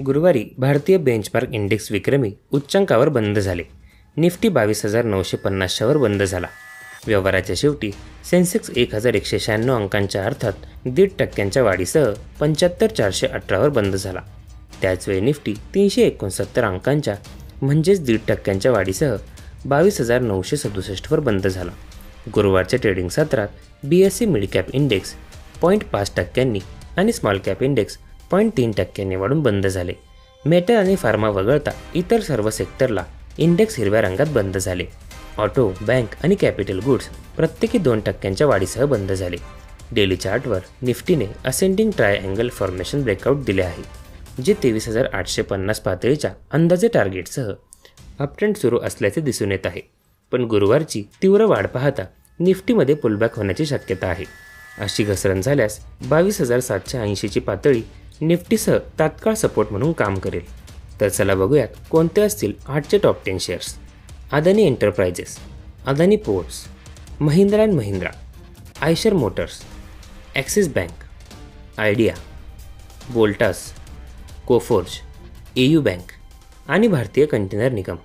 गुरुवारी भारतीय benchmark index विक्रमी उच्चांकावर बंद झाले. निफ्टी 22,950वर बंद झाला. व्यवहाराच्या शेवटी सेन्सेक्स 1,196 अंकांच्या अर्थात 1.5% वाढीसह 75,418वर बंद झाला. त्याचवेळी निफ्टी 369 अंकांच्या म्हणजेच 1.5% वाढीसह 22,967वर बंद झाला. गुरुवारच्या ट्रेडिंग सत्रात BSE मिड कॅप इंडेक्स 0.5% आणि स्मॉल कॅप इंडेक्स 0.3% वाढून बंद झाले. मेटल आणि फार्मा वगळता इतर सर्व सेक्टरला इंडेक्स हिरव्या रंगात बंद झाले. ऑटो, बँक आणि कॅपिटल गुड्स प्रत्येकी 2% वाढीसह बंद झाले. डेली चार्टवर निफ्टीने असेंडिंग ट्रायअँगल फॉर्मेशन ब्रेकआउट दिले आहे, जे 23,850 पातळीच्या अंदाजे टार्गेटसह अपट्रेंड सुरू असल्याचे दिसून येत आहे. पण गुरुवारची तीव्र वाढ पाहता निफ्टीमध्ये पुलबॅक होण्याची शक्यता आहे. अशी घसरण झाल्यास 22,780ची पातळी निफ्टीसह तात्काळ सपोर्ट म्हणून काम करेल. तर चला बघूयात कोणते असतील आजचे top 10 shares. Adani enterprises, Adani ports, Mahindra and Mahindra, Eicher Motors, axis bank, idea, Voltas, Coforge, AU bank आणि भारतीय कंटेनर निगम.